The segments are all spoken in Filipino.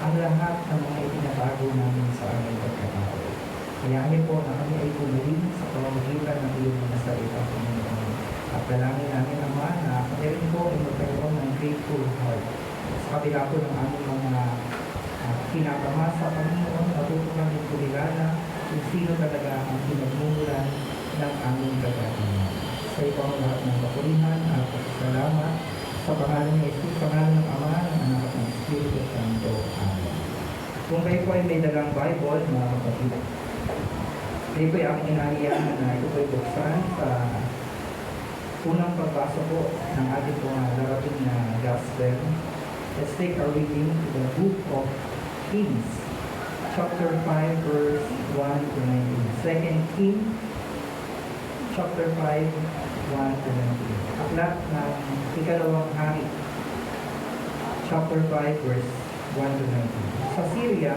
ang lahat ng mga itinatago namin sa aming pagkatao. Hayaan po na kami ay pumaling sa pamamagitan ng iyong mga salita, Panginoon. At dalangin namin, Ama, na kami rin po ay magkaroon ng grateful heart. Sa kabila po ng aming mga pinakamasa, Panginoon, matutunan din po nila kung sino talaga ang pinagmumulan ng aming kagagawa. Sa ipang lahat ng kapurihan at salamat sa pangalan ni Jesus, pangalan ng Ama, ng Anak at ng Espiritu Santo. Amen. Kung kayo po ay may dalang Bible, mga kapatid, kayo po ay aking inahiyahan na ito po ay buksan sa unang pagbasa po ng ating darating na Gospel. Let's take our reading to the book of Kings, chapter 5, verse 1 to 19. 2 Kings, chapter 5, 1 to 19. Aklat ng ikalawang hari, chapter 5, verse 1 to 19. Sa Syria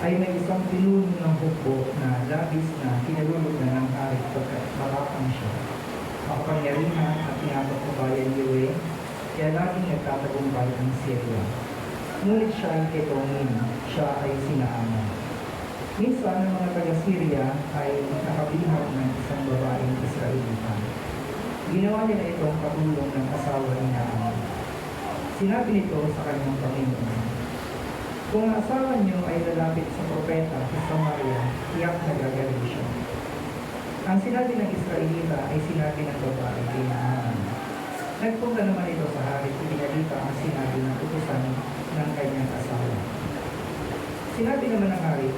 ay may isang pinuno ng hukbo na labis na kinalulog na ng hari pagkat malakang siya. Makapangyarihan at pinapagpabayan ni Yahweh, kaya laging nagtatagumpay ang Syria. Ngunit siya ay ketongin, siya ay sinaaman. Minsan, ang mga taga-Syria ay nakabilihag ng isang babaeng Israelita. Ginawa nila itong katulong ng asawa ni Naaman. Sinabi nito sa kanyang Panginoon, kung ang asawa niyo ay lalapit sa propeta sa Samaria, tiyak na gagaling siya. Ang sinabi ng Israelita ay sinabi ng babae kay Naaman. Nagpunta naman ito sa hari, pinalita ang sinabi ng utusan ng kanyang asawa. Sinabi naman ng hari,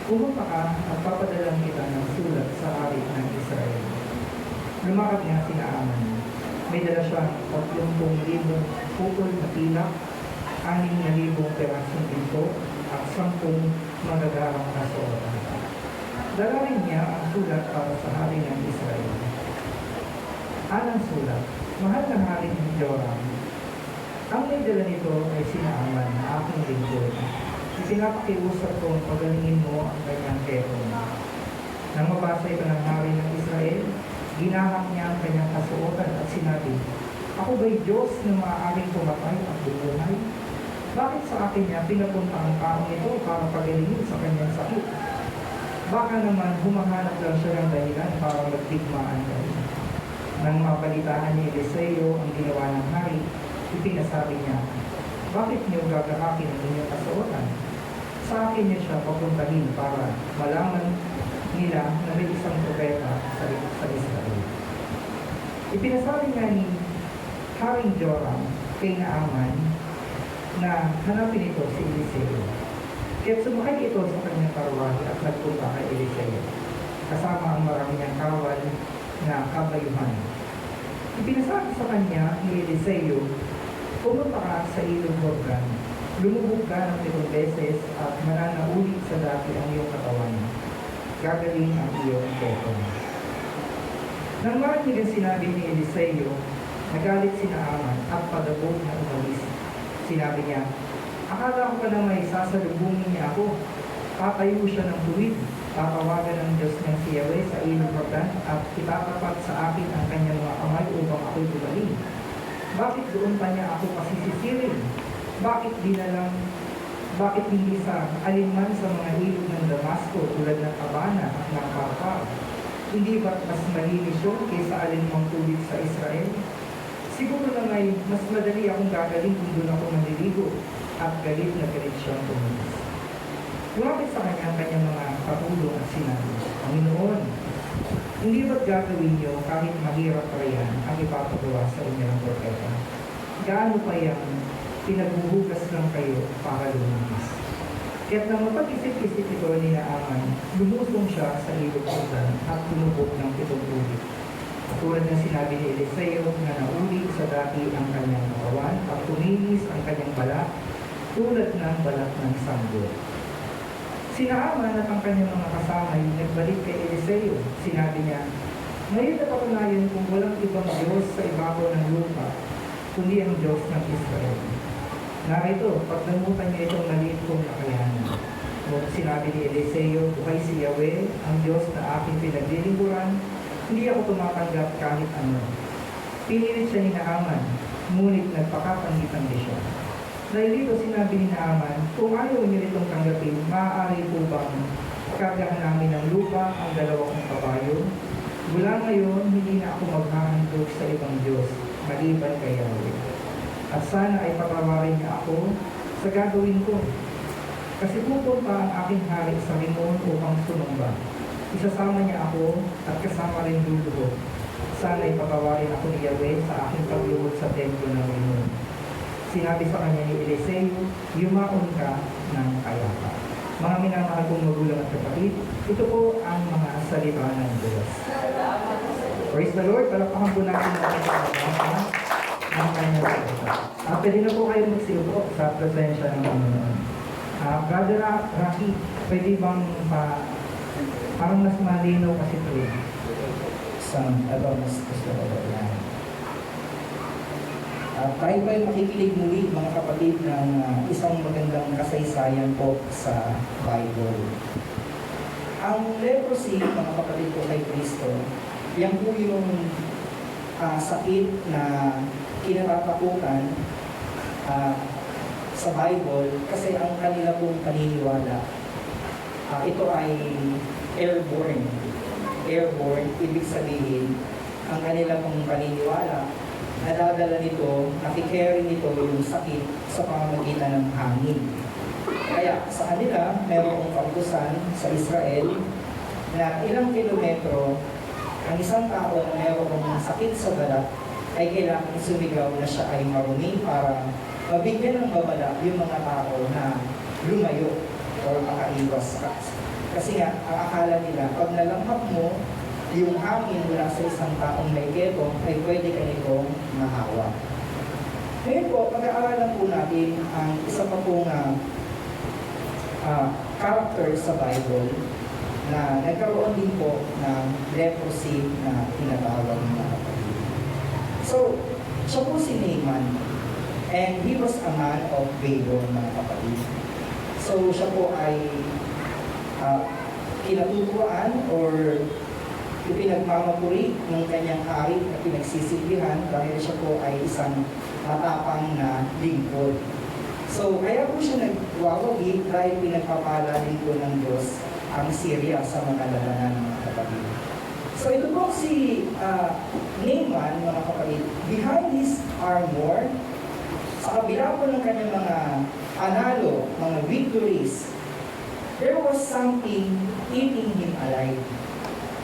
pumunta ka at papadalang kita ng sulat sa hari ng Israel. Lumakad niya si Naaman. May dala siyang 30,000 pukol na pilak, 6,000 perasong ito, at 10 magagarang kasuotan. Dala rin niya ang sulat para sa hari ng Israel. Anong sulat? Mahal na hari ng Joram. Ang may dala nito ay si Naaman na aking lingkod. Ipinapakiusap kong pagalingin mo ang kanyang ketong. Nang mabasa ito ng hari ng Israel, ginahak niya ang kanyang kasuotan at sinabi, ako ba'y Diyos na maaaring pumatay at bumuhay? Bakit sa akin niya pinapunta ang taong ito para pagalingin sa kanyang sakit? Baka naman humahanap lang siya ng dahilan para magdigmaan kayo. Nang mabalitaan ni Eliseo ang ginawa ng hari, ipinasabi niya, bakit niyo gagahakin ang inyong kasuotan? Sa akin niya siya papuntahin para malaman nila na may isang propeta sa Israel. Ipinasabi nga ni Haring Joram kay Naaman na hanapin ito si Eliseo. Kaya't sumakay ito sa kanyang karwahe at nagpunta kay Eliseo, kasama ang marami niyang kawal na kabayuhan. Ipinasabi sa kanya ni Eliseo, pumunta ka sa ilog Jordan, lumubog ka ng 7 beses at mananaulit sa dati ang iyong katawan. Gagaling ang iyong ketong. Nang marinig ang sinabi ni Eliseo, nagalit si Naaman at padabog na umalis. Sinabi niya, akala ko pa na may sasalubungin niya ako. Tatayo siya ng tuwid, tatawagan ng Diyos ng si Yahweh sa ilog Jordan at itatapat sa akin ang kanyang mga kamay upang ako'y tumaling. Bakit doon pa niya ako pasisisirin? Bakit hindi sa alinman sa mga ilog ng Damasco tulad ng Abana at ng Karkar? Hindi ba't mas malinis yun kaysa alinmang tubig sa Israel? Siguro na mas madali akong gagaling kung doon ako manliligo at galit na galit siyang tumilis. Lumapit sa kanya ang kanyang mga katulong at sinabi, Panginoon, hindi ba't gagawin niyo kahit mahirap pa yan ang ipapagawa sa inyo ng propeta? Gaano pa yan pinaghuhugas lang kayo para luminis? Kaya't nang mapag-isip-isip ito ni Naaman, lumusong siya sa ilog Jordan at tumubog ng 7 tubig. Tulad ng sinabi ni Eliseo na nauli sa dati ang kanyang katawan at tuminis ang kanyang balat tulad ng balat ng sanggol. Si Naaman at ang kanyang mga kasama ay nagbalik kay Eliseo. Sinabi niya, ngayon napatunayan kung walang ibang Diyos sa ibabaw ng lupa, kundi ang Diyos ng Israel. Narito, pagdamutan niya itong maliit kong nakayanan. Nung sinabi ni Eliseo, buhay si Yahweh, ang Diyos na aking pinaglilingkuran, hindi ako tumatanggap kahit ano. Pinilit siya ni Naaman, ngunit nagpakapangitang siya. Dahil dito sinabi ni Naaman, kung ayaw niyo itong tanggapin, maaari po bang kargahan namin ng lupa ang dalawang kabayo? Mula ngayon, hindi na ako maghahandog sa ibang Diyos, maliban kay Yahweh. At sana ay patawarin niya ako sa gagawin ko. Kasi pupunta ang aking hari sa Rimon upang sumamba. Isasama niya ako at kasama rin luluhod. Sana ay patawarin ako ni Yahweh sa aking pagluhod sa templo ng Rimon. Sinabi sa kanya ni Eliseo, yumaon ka ng kayapa. Mga minamahal kong magulang at kapatid, ito po ang mga salita ng Diyos. Praise the Lord, palakpakan po natin ang kanyang salita. Pwede na po kayo magsiupo sa presensya ng Panginoon. Brother Rocky, pwede bang parang mas malinaw kasi ito eh. Mas gusto ko yan. Tayo ba'y makikinig muli mga kapatid ng isang magandang kasaysayan po sa Bible. Ang leprosy, mga kapatid ko kay Kristo, yan po yung sakit na kinatatakutan sa Bible kasi ang kanila pong paniniwala, ito ay airborne. Airborne, ibig sabihin, ang kanila pong paniniwala, nadadala nito, nakikerry nito yung sakit sa pamamagitan ng hangin. Kaya sa kanila, mayroong kautusan sa Israel na ilang kilometro, ang isang tao na mayroong sakit sa balat ay kailangan sumigaw na siya ay marumi para mabigyan ng babala yung mga tao na lumayo o makaiwas. Kasi nga, ang akala nila, pag nalamhap mo, yung hangin mula sa isang taong may keto ay pwede ka nitong mahawa. Ngayon po, pag-aaralan po natin ang isa pa pong character sa Bible na nagkaroon din po ng leprosy na tinatawag ng mga kapatid. So, siya po si Naaman, and he was a man of valor, mga kapatid. So, siya po ay kinatutuan or ipinagmamapuri ng kanyang hari at pinagsisilbihan dahil siya po ay isang matapang na lingkod. So, kaya po siya nagwawagi dahil pinagpapala din po ng Diyos ang Syria sa mga labanan ng mga kapatid. So, ito po si Naaman, mga kapatid, behind his armor, sa kabila po ng kanyang mga panalo, mga victories, there was something eating him alive.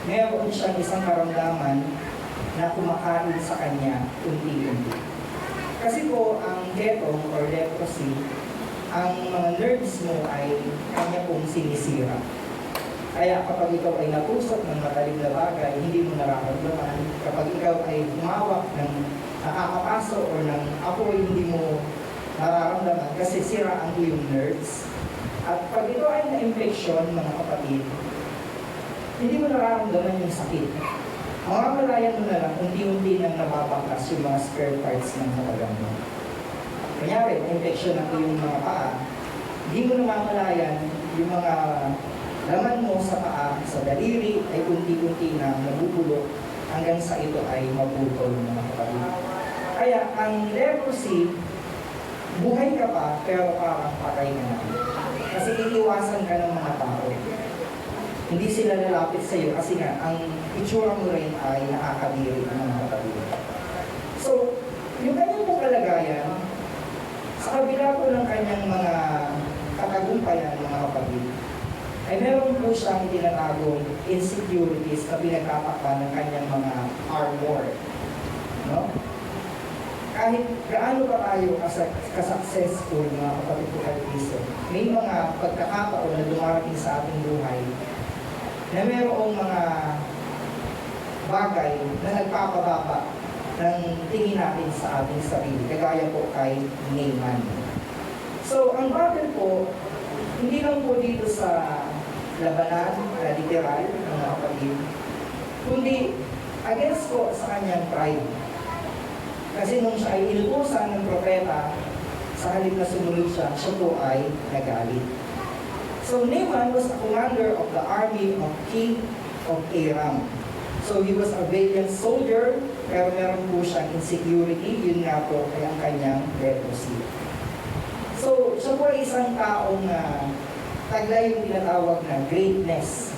Meron siyang isang karamdaman na kumakain sa kanya unti-unti. Kasi po, ang ketong or leprosy, ang mga nerves mo ay kanya pong sinisira. Kaya kapag ikaw ay natusok ng matalim na bagay, hindi mo nararamdaman. Kapag ikaw ay humawak ng nakakapaso o ng apoy, hindi mo nararamdaman kasi sira ang iyong nerves. At pag ito ay na-infection, mga kapatid, hindi mo nararamdaman yung sakit. Mamamalayan mo na lang, unti-unti nang nababangkas yung mga spare parts ng katawan mo. Kunyari, na-infection ng iyong mga paa, hindi mo namamalayan yung mga laman mo sa paa, sa daliri, ay unti-unti na nabubulok hanggang sa ito ay maputol, mga kapatid. Kaya ang leprosy, buhay ka pa, pero parang patay ka na. Kasi iiwasan ka ng mga tao. Hindi sila lalapit sa iyo kasi nga, ang itsura mo rin ay nakakadiri ng mga kapatid. So, yung kanyang pong kalagayan, sa kabila po ng kanyang mga katagumpayan, mga kapatid, ay meron po siyang tinatagong insecurities na pinagkatakpan ng kanyang mga armor. No? Kahit gaano pa tayo ka-successful, mga kapatid ko kay Kristo, may mga pagkakataon na dumarating sa ating buhay na mayroong mga bagay na nagpapababa ng tingin natin sa ating sarili, kagaya po kay Naaman. So, ang battle po, hindi lang po dito sa labanan na literal, mga kapatid, kundi against po sa kanyang pride. Kasi nung siya ay inutusan ng propeta, sa halip na sumunod siya, siya po ay nagalit. So Naaman was a commander of the army of King of Aram. So he was a valiant soldier, pero meron po siyang insecurity, yun nga po ay ang kanyang leprosy. So, siya po ay isang taong taglay yung tinatawag na greatness.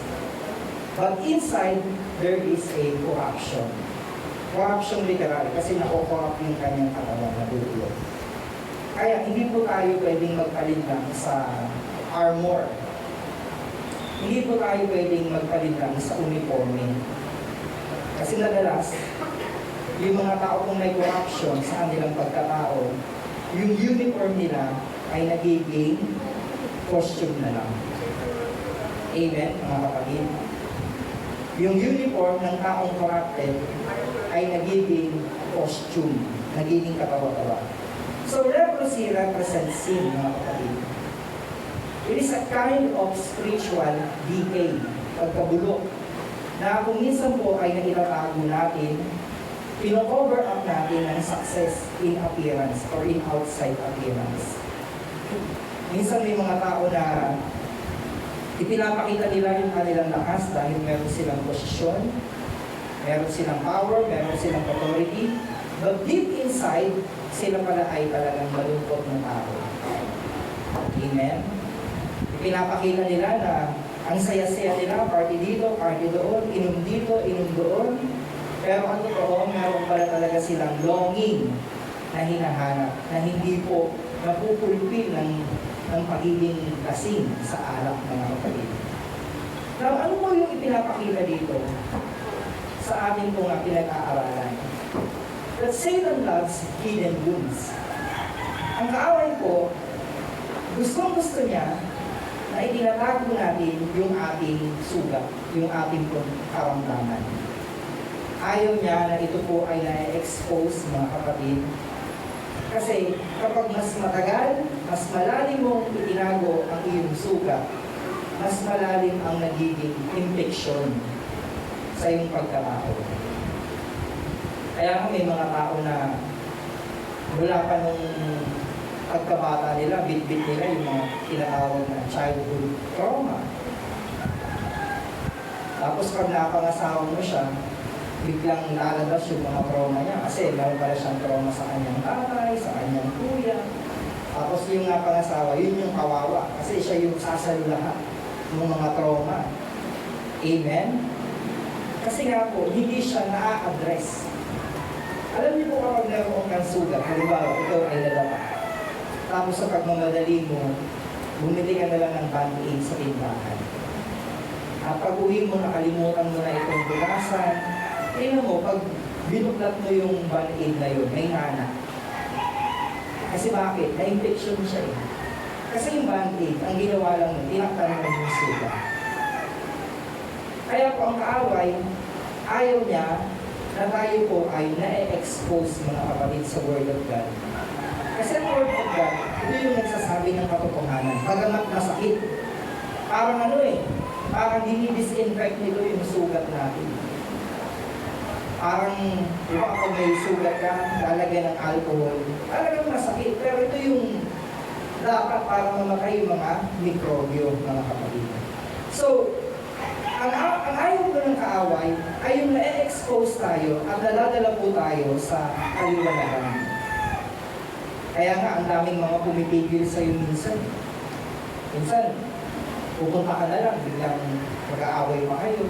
But inside, there is a corruption. Corruption literal, kasi nako-corrupt yung kanyang katawan na dulo. Kaya hindi po tayo pwedeng magpalinlang sa armor. Hindi po tayo pwedeng magpalinlang sa uniforme. Kasi madalas, yung mga tao kung may corruption sa kanilang pagkatao, yung uniform nila ay nagiging costume na lang. Amen, mga kapatid? Yung uniform ng taong corrupted ay nagiging costume, nagiging katawa-tawa. So leprosy represents sin, mga kapatid. It is a kind of spiritual decay, pagkabulok, na kung minsan po ay naitatago natin, pino-cover up natin ng success in appearance or in outside appearance. Minsan may mga tao na ipinapakita nila yung kanilang lakas dahil meron silang posisyon, meron silang power, meron silang authority, but deep inside, sila pala ay talagang malungkot ng tao. Amen? Ipinapakita nila na ang saya-saya nila, party dito, party doon, inom dito, inom doon, pero ang totoo, meron pala talaga silang longing na hinahanap, na hindi po napupulpil ng pagiging kasing sa alak, mga kapatid. Now, ano po yung ipinapakita dito sa ating po nga pinag-aaralan? That Satan loves hidden wounds. Ang kaaway po, gustong-gusto niya na itinatago natin yung ating sugat, yung ating karamdaman. Ayaw niya na ito po ay na-expose, mga kapatid. Kasi kapag mas matagal, mas malalim mong itinago ang iyong sugat, mas malalim ang nagiging infection sa iyong pagkatao. Kaya may mga tao na wala pa nung pagkabata nila, bit-bit nila yung mga tinatawag na childhood trauma. Tapos pag napangasawa mo siya, biglang lalabas yung mga trauma niya kasi meron pala siyang trauma sa kanyang tatay, sa kanyang kuya. Tapos yung napangasawa, yun yung kawawa kasi siya yung sasalo lahat ng mga trauma. Amen? Kasi nga po, hindi siya na-address. Alam niyo po kapag naroon kang sugat, halimbawa, ito ay lalaba. Tapos sa pagmamadali mo, bumili ka na lang ng band-aid sa tindahan. At pag uwi mo, nakalimutan mo na itong bukasan, tingnan mo, pag binuklat mo yung band-aid na yun, may hana. Kasi bakit? Na-infection siya eh. Kasi yung band-aid, ang ginawa lang mo, tinaktan mo yung sugat. Kaya po ang kaaway, ayaw niya na tayo po ay na-expose, mga kapatid, sa Word of God. Kasi ang Word of God, ito yung nagsasabi ng katotohanan. Bagamat masakit, parang parang dinidisinfect nito yung sugat natin. Parang, di ba kapag may sugat ka, lalagyan ng alcohol, talagang masakit. Pero ito yung dapat para mamatay yung mga mikrobyo, mga kapatid. So, ang ayaw ko ng kaaway ay yung na-expose tayo at naladala po tayo sa kaliwanagan. Kaya nga, ang daming mga pumipigil sa'yo minsan. Minsan, pupunta ka na lang, biglang mag-aaway pa kayo.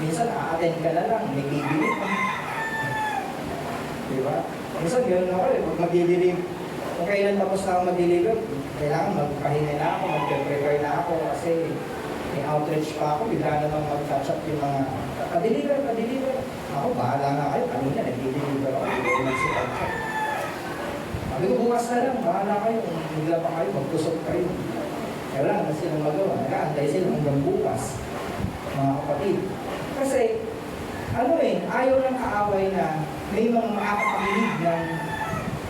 Minsan, a-attend ka na lang, may bibili pa. Diba? Minsan, gano'n ako eh, pag mag-deliver, kung kailan tapos na ako mag-deliver, kailangan magpahinga na ako, mag-prepare na ako kasi may outreach pa ako, bigla namang mag-catch up yung mga pa-deliver. Ako, bahala nga kayo, kanina nag-deliver ako, hindi ko nagsipag-check. Sabi ko, bukas na lang, bahala kayo, kung bigla pa kayo, magtusok kayo. Kaya wala na silang magawa, nag-aantay sila hanggang bukas, mga kapatid. Kasi, ayaw ng kaaway na may mga makakapakinig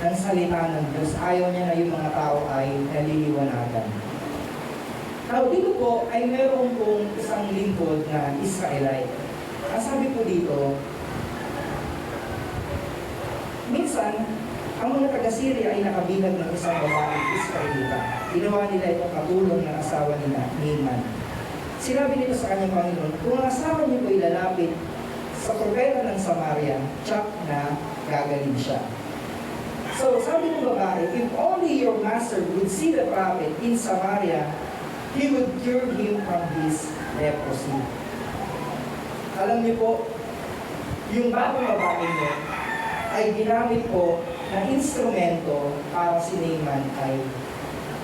ng salita ng Diyos. Ayaw niya na yung mga tao ay naliliwanagan. Now, dito po ay meron pong isang lingkod na Israelite. Ang sabi po dito, minsan, ang mga taga-Syria ay nakabilang ng isang babaeng Israelita. Ginawa nila itong katulong ng asawa nila, Naaman. Sinabi nito sa kanyang Panginoon, kung ang asawa niyo po ilalapit sa propeta ng Samaria, tsak na gagaling siya. So So, sabi ng babae, if only your master would see the prophet in Samaria, he would cure him from his leprosy. Alam niyo po, yung batang babae niyo ay ginamit po na instrumento para si Naaman ay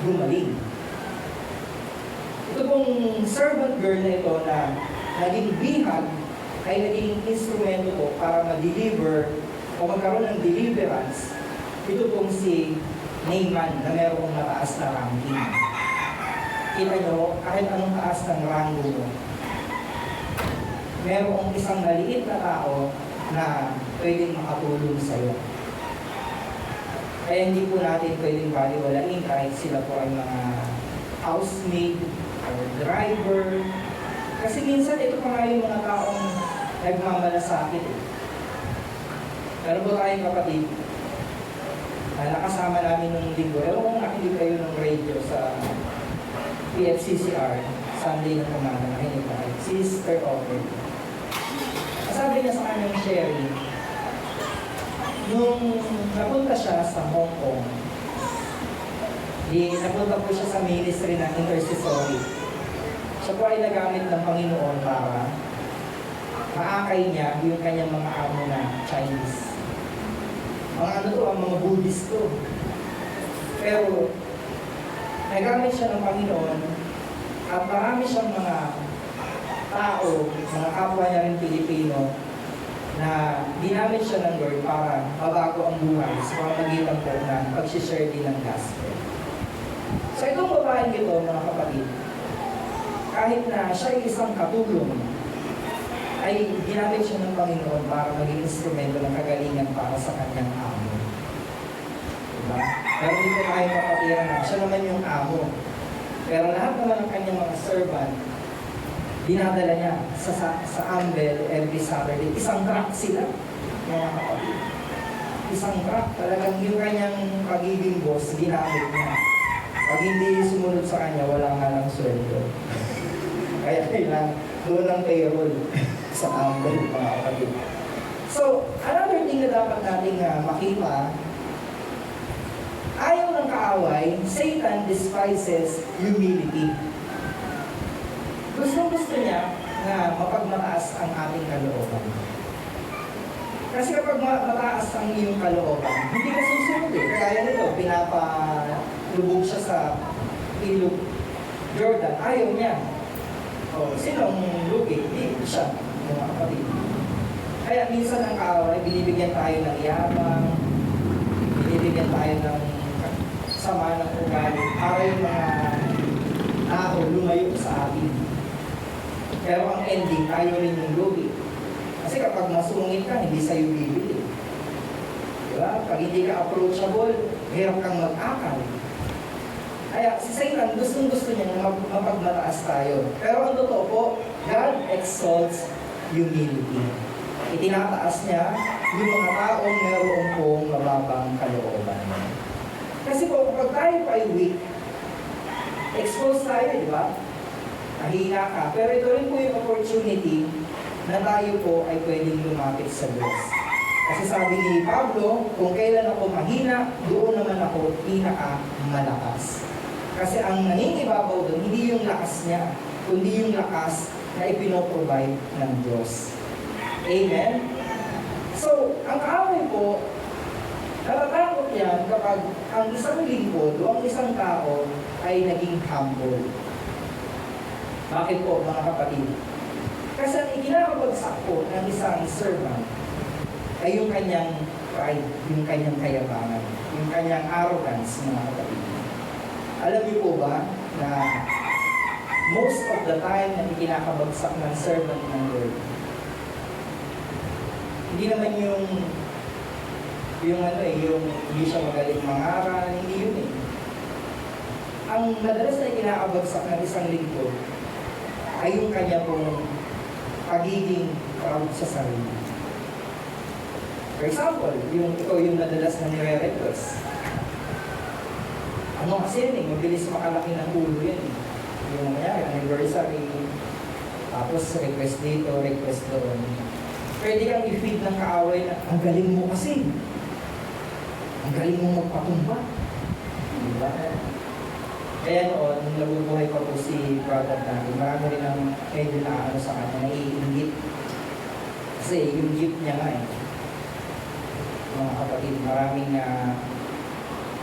gumaling. Ito pong servant girl na ito na naging bihag ay naging instrumento po para ma-deliver o magkaroon ng deliverance. Ito pong si Naaman na mayroong mataas na ranking. Kita nyo, kahit anong taas ng rango mo, mayroong isang maliit na tao na pwedeng makatulong sa iyo. Kaya hindi po natin pwedeng baliwalain kahit sila po ay mga housemaid or driver. Kasi minsan ito pa nga yung mga taong nagmamalasakit. Pero po tayong kapatid, nakasama namin nung linggo. Ewan kung nakinig kayo ng radio sa PFCCR, Sunday ng umaga, nakinig tayo. Sister Open. Sabi niya sa kanyang sharing, nung napunta siya sa Hong Kong, napunta po siya sa ministry ng intercessory. Siya po ay nagamit ng Panginoon para maakay niya yung kanyang mga amo na Chinese. Mga ano to, ang mga Buddhist to. Pero, nagamit siya ng Panginoon at marami siyang mga tao, mga kapwa niya rin Pilipino, na ginamit siya ng Lord para mabago ang buhay sa pamamagitan po ng pag-share din ng gospel. So itong babaeng ito, mga kapatid, kahit na siya ay isang katulong, ay ginamit siya ng Panginoon para maging instrumento ng kagalingan para sa kanyang amo. Diba? Pero dito tayo mapatira na siya naman yung amo. Pero lahat naman ng kanyang mga servant, dinadala niya sa Ambel every Saturday. Isang truck sila, mga kapatid. Isang truck, talagang yung kanyang pagiging boss, ginamit niya. Pag hindi sumunod sa kanya, wala nga lang sweldo. Kaya kailangan doon ang payroll sa Ambel, mga kapatid. So, another thing na dapat nating makita, ayaw ng kaaway, Satan despises humility. Gusto niya na mapagmataas ang ating kalooban. Kasi kapag mataas ang iyong kalooban, hindi ka susunod eh. Kaya nito, pinapalubog siya sa ilog Jordan. Ayaw niya. O, sinong lugi? Hindi siya, mga kapatid. Kaya minsan ang kaaway, binibigyan tayo ng yabang, binibigyan tayo ng sama ng ugali para yung mga tao lumayo sa atin. Pero ang ending, tayo rin yung lugi. Kasi kapag masungit ka, hindi sa'yo bibili. Diba? Pag hindi ka approachable, hirap kang mag-akal. Kaya si Satan, gusto niya na mapagmataas tayo. Pero ang totoo po, God exalts humility. Itinataas niya yung mga taong meron pong mababang kalooban. Kasi po, kapag tayo pa ay weak, expose tayo, di ba? Mahina ka. Pero ito rin po yung opportunity na tayo po ay pwedeng lumapit sa Diyos. Kasi sabi ni Pablo, kung kailan ako mahina, doon naman ako pinaka-malakas. Kasi ang nangingibabaw doon, hindi yung lakas niya, kundi yung lakas na ipinoprovide ng Diyos. Amen? So, ang kaaway po, natatakot yan kapag ang isang lingkod o ang isang tao ay naging humble. Bakit po, mga kapatid? Kasi ang ikinakabagsak po ng isang servant ay yung kanyang pride, yung kanyang kayabangan, yung kanyang arrogance, mga kapatid. Alam niyo po ba na most of the time na ikinakabagsak ng servant ng Lord, hindi naman yung hindi siya magaling mangaral, hindi yun eh. Ang madalas na ikinakabagsak ng isang lingkod ay yung kanya pong pagiging proud sa sarili. For example, ikaw yung madalas na nire-request. Ano kasi yun eh, mabilis makalaki ng ulo yan eh. Yung anniversary, tapos request dito, request doon. Pwede kang i-feed ng kaaway na, ang galing mo kasi. Ang galing mong magpatumba. Diba? Kaya noon, nung nabubuhay pa po si brother natin, marami rin ang medyo na sa kanya, naiinggit. Kasi yung gift niya nga mga kapatid, maraming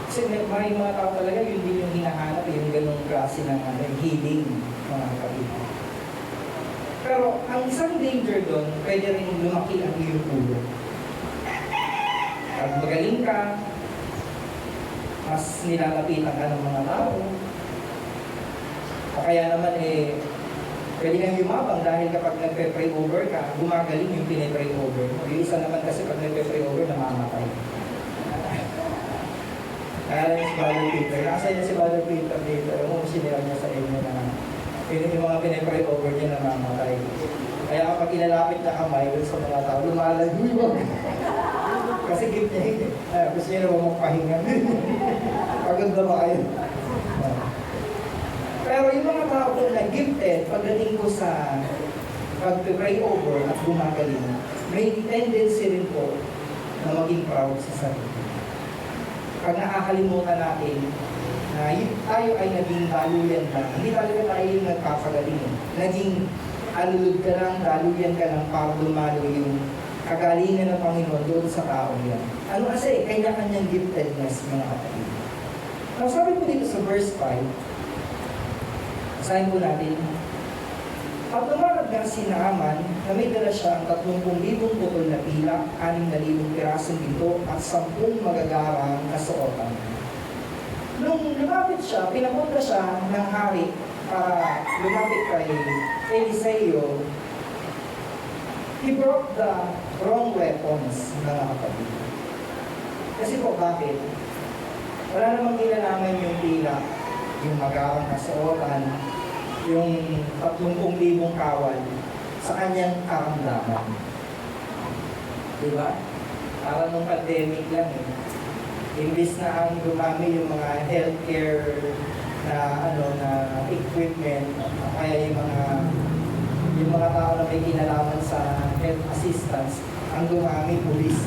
kasi may mga tao talaga, yun din yung hinahanap, yung ganong klase ng healing, mga kapatid. Pero ang isang danger doon, pwede rin lumaki ang iyong ulo. Pag magaling ka, mas nilalapitan ka ng mga tao. O kaya naman pwede kang yumabang dahil kapag nagpe-pray over ka, gumagaling yung pinipray over mo. Yung isa naman kasi pag nagpe-pray over, namamatay. Kaya si Brother Peter, nasa niya si Brother Peter dito, yung sinira niya sa inyo na yung mga pinipray over niya namamatay. Kaya kapag ilalapit na kamay dun sa mga tao, lumalayo yun. Kasi gift niya yun gusto niya naman magpahinga. Pagod na ba kayo? Pero yung mga tao po na gifted, pagdating ko sa pag-pray over at gumagaling, may tendency rin po na maging proud sa sarili. Pag nakakalimutan natin na tayo ay naging daluyan lang, hindi talaga tayo yung nagpapagaling. Naging alulod ka lang, daluyan ka lang para lumalo yung kagalingan ng Panginoon doon sa tao yan. Ano kasi, kanya-kanyang giftedness, mga kapatid. Now, sabi po dito sa verse 5, sabihin po natin, at lumarad nga si Naaman na may dala siya ang 30,000 putol na pilak, 6,000 pirasong ginto at 10 magagarang kasuotan. Nung lumapit siya, pinapunta siya ng hari para lumapit kay Eliseo. He brought the wrong weapons, mga kapatid. Kasi po, bakit? Wala namang kinalaman yung pilak, yung magarang kasuotan, yung 30,000 kawal sa kanyang karamdaman. Diba? Para nung pandemic lang imbis na ang dumami yung mga healthcare na equipment, kaya yung mga tao na may kinalaman sa health assistance, ang dumami pulis.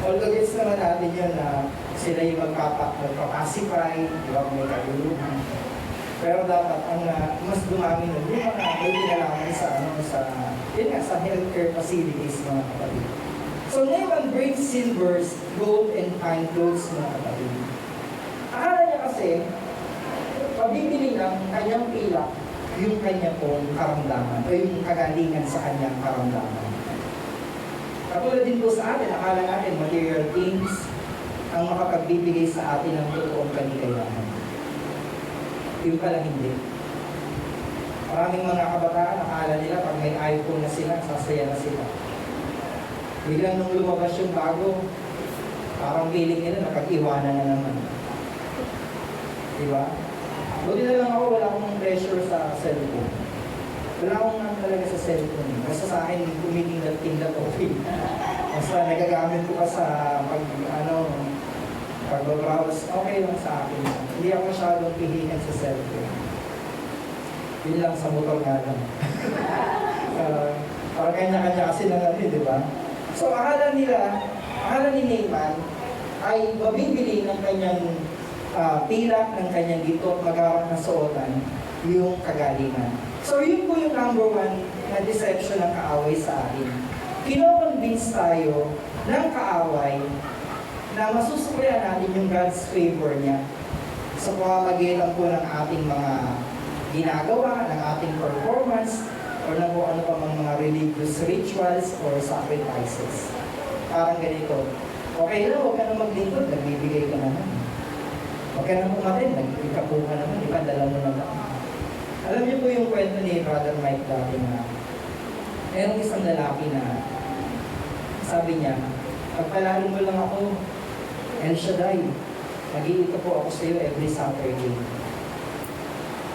Although gets naman natin yun na sila yung magpapacify, diba, may kaguluhan. Pero dapat ang mas dumami nun, yung mga may kinalaman sa healthcare facilities, mga kapatid. So Naaman brings silvers, gold, and fine clothes, mga kapatid. Akala niya kasi, pabibili ng kanyang pilak, yung kanya pong karamdaman, o yung kagalingan sa kanyang karamdaman. Katulad din po sa atin, akala natin material things ang makapagbibigay sa atin ng totoong kaligayahan. Yung pala hindi. Maraming mga kabataan, akala nila pag may iPhone na sila, sasaya na sila. Biglang nung lumabas yung bago, parang feeling nila napag-iwanan na naman. Diba? Buti na lang ako, wala akong pressure sa cellphone. Wala akong talaga sa cellphone. Basta sa akin, kumitinda-tinda okay. Basta nagagamit ko pa sa pag-browse, okay lang sa akin. Hindi ako masyadong pihikan sa cellphone. Yun lang sa motor nga lang. Parang kanya-kanya kasi ng di ba? So, akala ni Naaman ay mabibili ng kanyang pilak, ng kanyang ginto at magarang na suotan, yung kagalingan. So, yun po yung number 1 na deception ng kaaway sa atin. Kino-convince tayo ng kaaway na masusuklayan natin yung God's favor niya sa pamamagitan po ng ating mga ginagawa, ng ating performance, o ng kung ano pa mga religious rituals or sacrifices. Parang ganito, okay lang, huwag ka na maglingkod, nagbibigay ka naman. Huwag ka na pumatin, nagpikapo ka naman, ipadala mo naman. Alam niyo po yung kwento ni Brother Mike dati na merong isang lalaki na sabi niya, pagpalarin mo lang ako, El Shaddai, nag-iika po ako sa iyo every Saturday.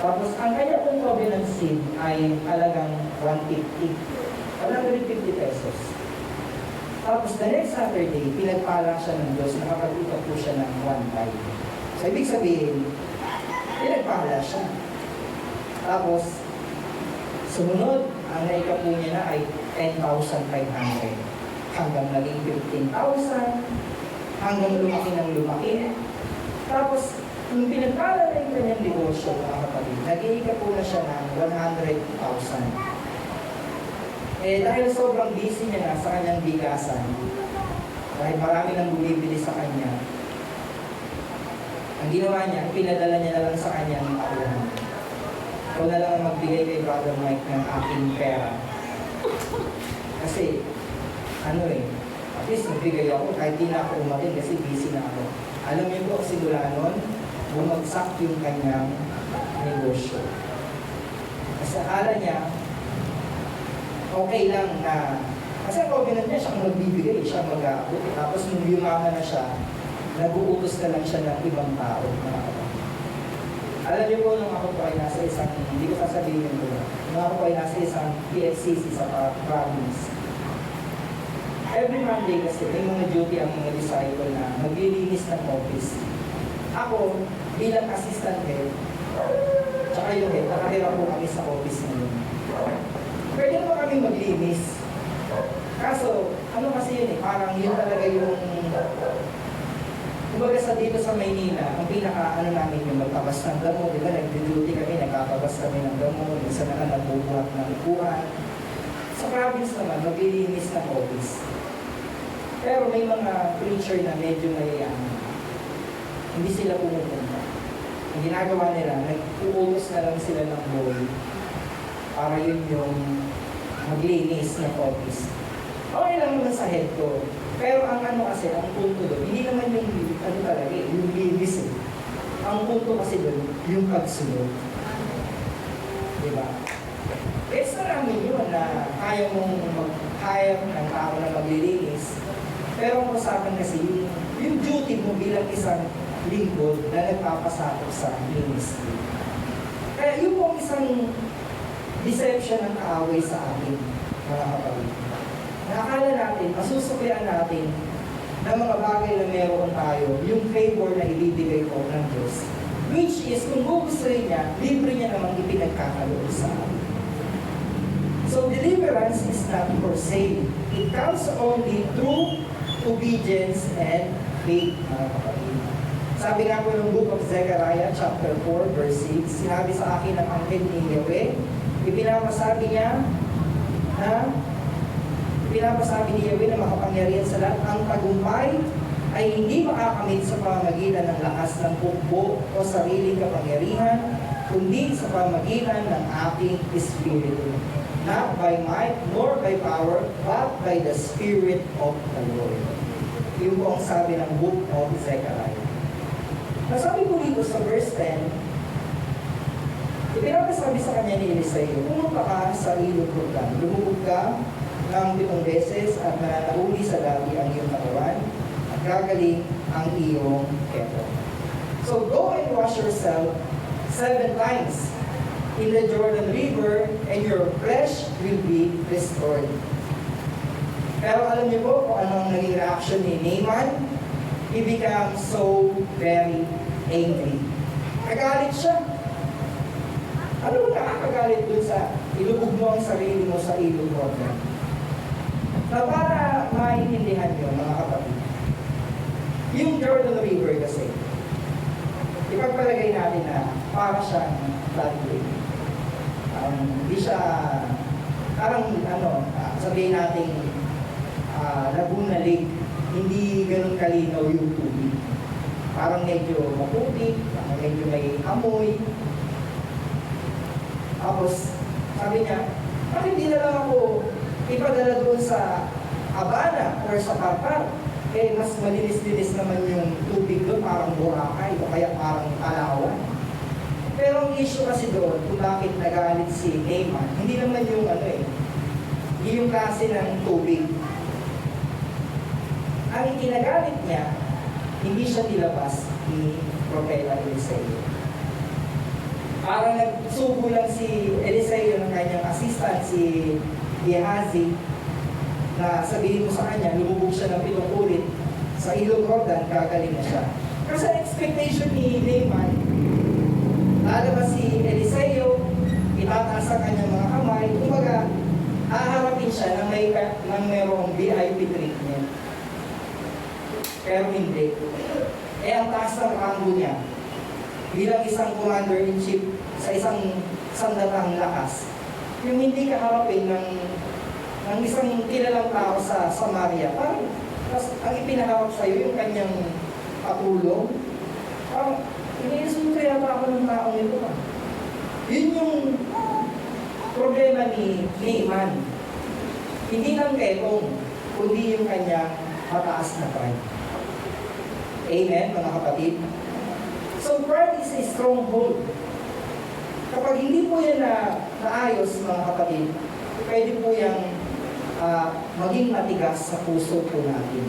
Tapos, ang kanya pong covenant seed ay halagang 150. 150 pesos. Tapos, the next Saturday, pinagpala siya ng Diyos, nakapag-ika po siya ng 1.5. So, ibig sabihin, pinagpala siya. Tapos, sumunod, ang naika po niya na ay 10,500. hanggang naging 15,000, hanggang lumaki ng lumaki. Tapos, nung pinagpala na yung kanyang negosyo, mga kapatid, nag-iika po na siya ng 100,000. Dahil sobrang busy niya na sa kanyang bigasan, dahil marami nang bumibili sa kanya, ang ginawa niya, pinadala niya na lang sa kanyang tauhan. Ikaw na lang ang magbigay kay Brother Mike ng aking pera. Kasi, at least nagbigay ako kahit di na ako umatin kasi busy na ako. Alam niyo po, simula nun, bumagsak yung kanyang negosyo. Kasi akala niya, okay lang na, kasi ang covenant niya, siya magbibigay, siya mag-aabot. Tapos nung yumaman na siya, nag-uutos na lang siya ng ibang tao. Alam niyo po, nung ako po ay nasa isang, hindi ko sasabihin yun po, nung ako po ay nasa isang PFCC sa province, every Monday kasi may mga duty ang mga disciple na maglilinis ng office. Ako, bilang assistant head, tsaka yung head, nakahira po kami sa office ngayon. Pwede naman kami maglinis. Kaso, kasi yun parang yun talaga yung, kumbaga sa dito sa Maynila, ang namin yung magtabas ng damo, di ba? Nag-duty kami, nagkatabas kami ng damo, minsan na nagbubuhat ng upuan. Sa province naman, maglilinis ng office. Pero may mga preacher na medyo hindi sila pumupunta. Ang ginagawa nila, nag-uutos na lang sila ng boy para yun yung maglinis ng office. Okay lang naman sa head ko. Pero ang kasi, ang punto doon, hindi naman yung talaga yung linis eh. Ang punto kasi doon, yung pagsunod. Diba? It's na namin yun na kaya mong mag-hire ng tao na maglilinis. Pero ang usapan kasi, yung duty mo bilang isang lingkod na nagpapasakop sa ministry. Kaya yun po isang deception ng kaaway sa atin, mga kapatid. Nakakala natin, masusuklian natin ng mga bagay na meron tayo, yung favor na ibibigay ko ng Diyos. Which is, kung gugustuhin niya, libre niya namang ipinagkakaloob sa atin. So, deliverance is not for sale. It comes only through obedience and faith, mga kapatid. Sabi nga po ng book of Zechariah, chapter 4, verse 6, sinabi sa akin ng anghel ni Yahweh, ipinapasabi niya na makapangyarihan sa lahat, ang tagumpay ay hindi makakamit sa pamamagitan ng lakas ng hukbo o sariling kapangyarihan, kundi sa pamamagitan ng aking Espiritu. Not by might, nor by power, but by the Spirit of the Lord. Yung po ang sabi ng book of Zechariah. Nasabi ko dito sa verse 10, ipinapasabi sa kanya ni Eliseo, pumunta ka sa ilog Jordan, lumubog ka ng 7 beses at nananauli sa labi ang iyong katawan at gagaling ang iyong keto. So go and wash yourself 7 times in the Jordan River and your flesh will be restored. Pero alam niyo po kung ano ang naging reaction ni Naaman? He becomes so very angry. Nagalit siya. Ano ba nakakagalit dun sa ilubog mo ang sarili mo sa ilog Jordan? Na para maintindihan nyo, mga kapatid, yung Jordan River kasi, ipagpalagay natin na para siyang floodway. Hindi siya, parang sabihin natin, Laguna Lake, hindi ganun kalinaw yung tubig. Parang medyo maputik, parang medyo may amoy. Tapos, sabi niya, bakit hindi na lang ako ipadala doon sa Habana or sa Carpar? Mas malinis-linis naman yung tubig doon, parang Boracay o kaya parang Palawan. Pero ang issue kasi doon, kung bakit nagalit si Naaman, hindi naman yung hindi yung klase ng tubig. Ang ikinagalit niya, hindi siya nilabas ni Propeta Eliseo. Parang nagsugo lang si Eliseo ng kanyang assistant, si Gehazi, na sabihin mo sa kanya, lumubog siya ng 7 ulit sa ilog Jordan, gagaling na siya. Kasi ang expectation ni Naaman, lalabas si Eliseo, itataas ang kanyang mga kamay, kumbaga, haharapin siya ng may merong VIP treatment. Pero hindi. Ang taas ng rango niya, bilang isang commander-in-chief sa isang sandatang lakas, yung hindi kaharapin ng isang kilalang tao sa Samaria, parang ang ipinaharap sa'yo yung kanyang patulong, parang iniisip kaya ba ako ng taong ito ba? Yun yung problema ni Naaman. Hindi lang ketong, kundi yung kanyang mataas na pride. Amen, mga kapatid? So pride is a stronghold. Kapag hindi po yan naayos, mga kapatid, pwede po yung maging matigas sa puso po natin.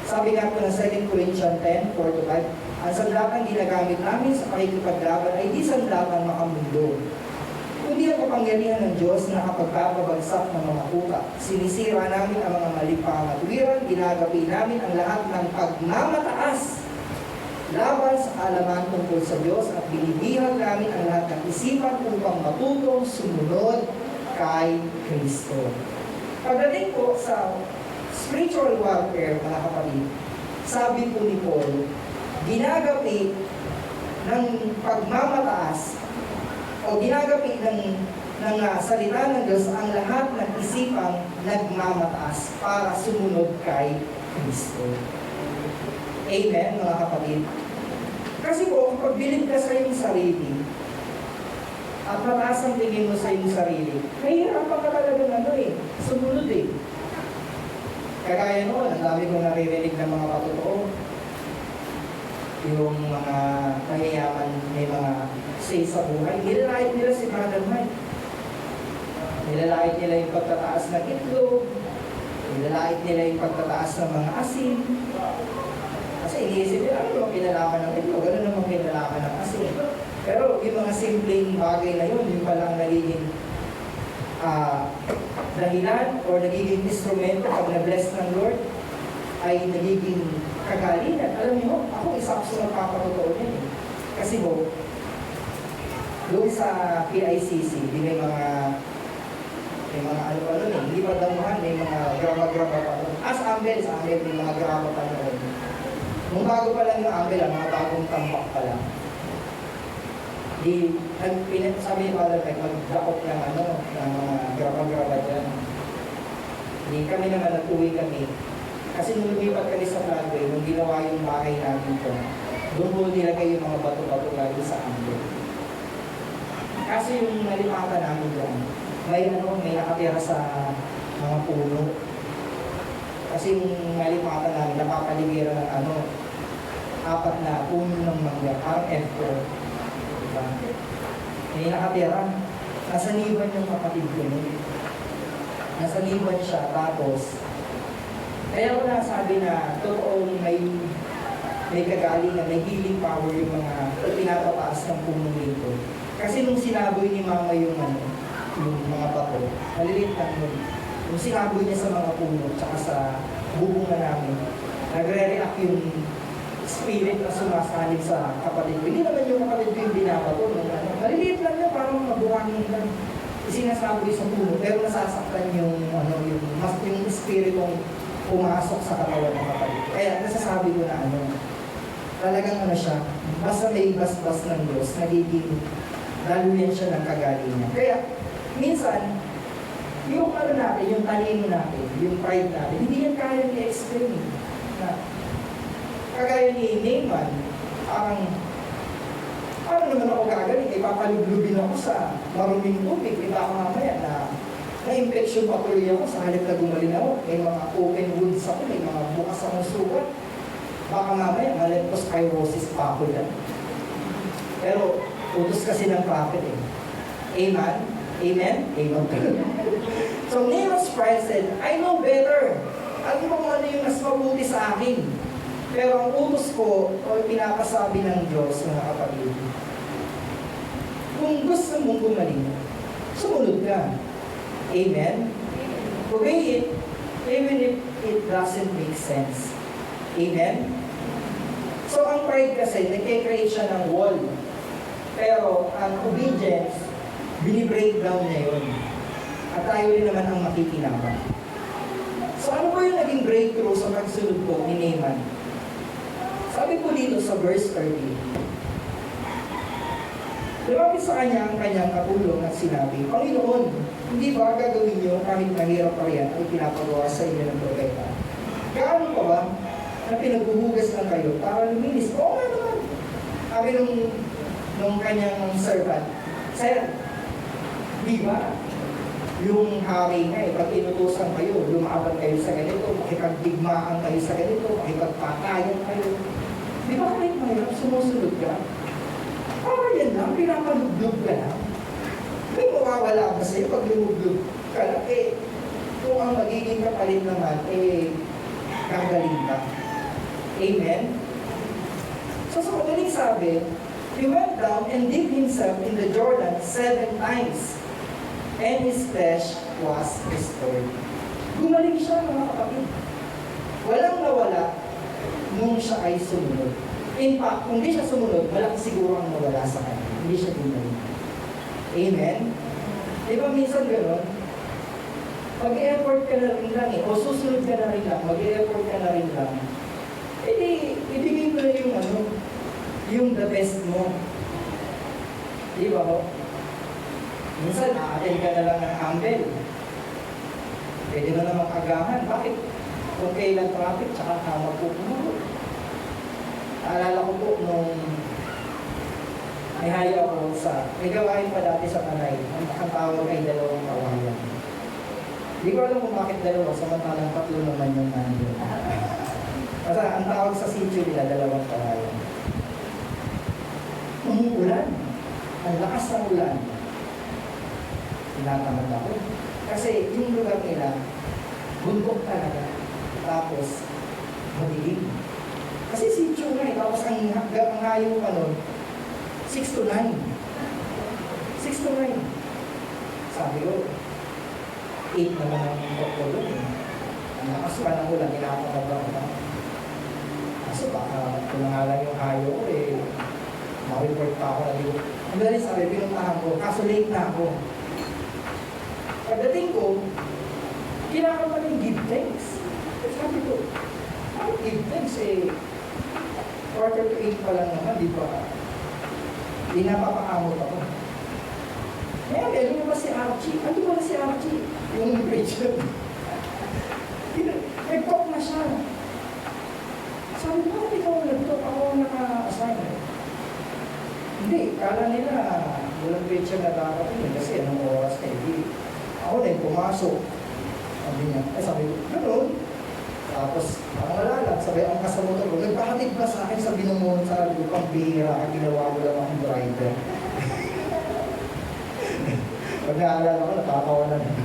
Sabi nga po ng 2 Corinthians 10:4-5, ang sandatang ginagamit namin sa pakikipaglaban ay di sandatang makamundo, kundi ang kapangyarihan ng Diyos na kapagpapabagsak ng mga utak. Sinisira namin ang mga maling pangatwiran, ginagapi namin ang lahat ng pagmamataas laban sa kaalaman tungkol sa Diyos at binibihag namin ang lahat ng isipan upang matutong sumunod kay Kristo. Pagdating po sa spiritual warfare, mga kapatid, sabi po ni Paul, ginagapi ng pagmamataas o ginagapi ng salita ng Diyos ang lahat ng isipang nagmamataas para sumunod kay Kristo. Amen, mga kapatid. Kasi po, kapag bilib ka sa iyong sarili, at mataas ang tingin mo sa iyong sarili, mahirapan ka talaga sumunod eh. Kagaya noon, ang dami kong naririnig ng mga katotoo. Yung mga mayayaman, may mga say sa buhay, nilalait nila si Brother Mike. Nilalait nila yung pagtataas ng itlog, nilalait nila yung pagtataas ng mga asin. Kasi iniisip nila, ano naman kinalaman ng itlog, ano naman kinalaman ng asin. Pero yung mga simpleng bagay na yun, yung palang nagiging dahilan o nagiging instrumento pag na-bless ng Lord, ay nagiging kagalingan. Alam niyo, ako isa ako sa magpapatotoo niya eh. Kasi doon sa PICC, may mga ano hindi pa damuhan, may mga graba-graba pa doon. Sa Ambel, may mga graba pa doon. Nung bago pa lang yung Ambel, mga bagong tambak pa lang. Sabi ni Father Mike, mag-dakot ng mga graba-graba dyan. Hindi kami naman nag-uwi kami. Kasi nung lumipat kami sa Broadway, nung ginawa yung bahay namin ko, doon po nilagay yung mga bato-bato lagi sa Ambel. Kasi yung nalipatan namin dyan, may nakatira sa mga puno. Kasi yung nalipatan namin, napapaligiran ng 4 na puno ng mangga, parang F4. Diba? May nakatira. Nasaniban yung kapatid ko. Nasaniban siya, tapos kaya ko nasabi na totoong may kagalingan, may healing power yung mga pinapataas ng puno nito. Kasi nung sinaboy ni Mama yung mga bato, malilit lang yun. Nung sinaboy niya sa mga puno, tsaka sa bubungan namin, nagre-react yung spirit na sumasalig sa kapatid ko. Hindi naman yung kapatid ko yung binabato. Maliliit lang yun, parang mabuhangin lang. Sinasaboy sa puno, pero nasasaktan yung spiritong pumasok sa katawan ng kapatid. Kaya nasasabi ko na talagang siya, basta may bas-bas ng Diyos, nagiging daluyan siya ng kagalingan. Kaya, minsan, yung natin, yung talino natin, yung pride natin, hindi yan kaya i-explain. Kagaya ni Naaman, parang naman ako gagaling, ipapalublubin ako sa maruming tubig, baka mamaya na-infection patuloy ako sa halip na gumaling ako. May mga open wounds ako, may mga bukas akong sugat. Baka mamaya, leptospirosis pa ako yan. Pero, utos kasi ng prophet eh. Amen? Amen? Amen. So, Naaman's pride said, I know better. Alam mo kung ano yung mas mabuti sa akin. Pero ang utos ko, o pinapasabi ng Diyos, mga kapatid, kung gusto mong gumaling, sumunod ka. Amen? Obey it, even if it doesn't make sense. Amen? So, ang pride kasi, nag-create siya ng wall. Pero, ang obedience, binibreak down niya yun. at tayo rin naman ang makikinabang. So ano po yung naging breakthrough sa pagsunod po ni Naaman? Sabi po dito sa verse 30, lumapit sa kanya ang kanyang katulong at sinabi, Panginoon, hindi ba gagawin niyo kahit mahirap pa riyan ang pinapagawa sa inyo ng propeta? Gaano pa ba na pinaghuhugas lang kayo para luminis? Oo nga naman. Sabi nung kanyang servant, Sir, di ba? Yung hari nga pag inutusan kayo, lumaban kayo sa ganito, makipagdigmaan kayo sa ganito, makipagpatayan kayo. Di ba kahit mahirap, sumusunod ka? Yan lang, pinapalugdog ka lang. May mawawala ba sa'yo pag lumugdog ka lang? Kung ang magiging kapalit naman, gagaling ka. Amen? So sa madaling sabi, he went down and dipped himself in the Jordan 7 times, and his flesh was restored. Gumaling siya, mga kapatid. Walang nawala nung siya ay sumunod. In fact, kung di siya sumunod, malaki siguro ang nawala sa kanya. Hindi siya gumaling. Amen? Di ba minsan gano'n? Mag-e-effort ka na rin lang o susunod ka na rin lang, mag-e-effort ka na rin lang. Ibigay mo na yung the best mo. Di ba ho? Minsan, a-attend ka na lang ng humble. Pwede na namang agahan. Bakit? Kung kailan traffic, tsaka ka magpupunod. Naalala ko po nung may haya ako may gawain pa dati sa Tanay. Ang tawag ay dalawang kawayan. Hindi ko alam kung bakit dalawa, samantalang 3 naman yung nandun. Kasi ang tawag sa sitio nila, dalawang kawayan. Umuulan. Ang lakas ng ulan. Tinatamad ako. Kasi yung lugar nila, bundok talaga. Tapos, madilim. Kasi sitio nga tapos ang hayo pa nun, 6 to 9. 6 to 9. Sabi ko, 8 naman ang doktor doon eh. Ang lakas pa ng ulan, tinapagod ako. Kasi baka kung nangalan yung hayo ko ma-report pa ako na dito. Ang dali sabi, pinuntahan ko, kaso late na ako. Pagdating ko, kinakanta ng give thanks. Sabi ko, give thanks 4:45 pa lang naman, di ba? Di napapakamot ako. Ngayon, lumabas si Archie. Ano ba si Archie? Yung Rachel. Nag-talk na siya. Sabi ko, bakit ikaw nag-talk? Ako naka-assign. Hindi, kala nila walang Rachel na dapat yun. Kasi anong oras na ako na yung pumasok. Sabi niya, sabi ko, gano'n. Tapos, wala lang, sabi ang kasamotor ko, nagpahatid pa sa akin sa binungon sa lupang bihira at ginawa ko lang akong driver. Pag naalala ko, natatawa na rin.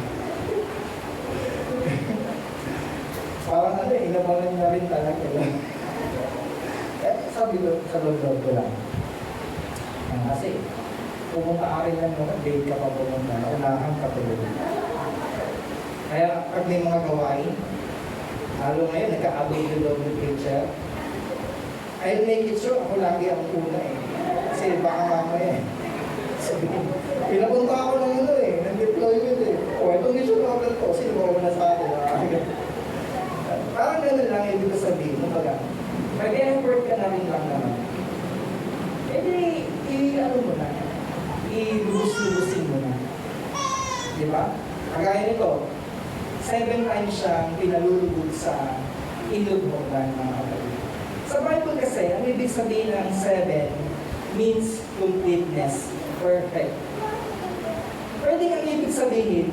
Parang inabangan niya rin talaga. Sabi ko, sa loob ko lang. Kasi, pumunta ka rin lang naman, date ka pa pumunta, unahan ka tuloy. Kaya, pag may mga gawain, lalo ngayon, nagka-abay the nomenclature. I'll make it sure ako lagi ang una Kasi baka mamaya pinapunta ako ng ng-deployment itong mission order ko, sino ba na sa akin? Parang gano'n lang ibig ko sabihin. Mag-effort ka na rin lang naman. I-ano mo na. I-lubos-lubosin mo na. Di ba? Kagaya nito, 7 times siyang pinalulubog sa ilog Morgan, mga kapatid. Sa Bible kasi, ang ibig sabihin ng 7 means completeness, perfect. Pwede kang ibig sabihin,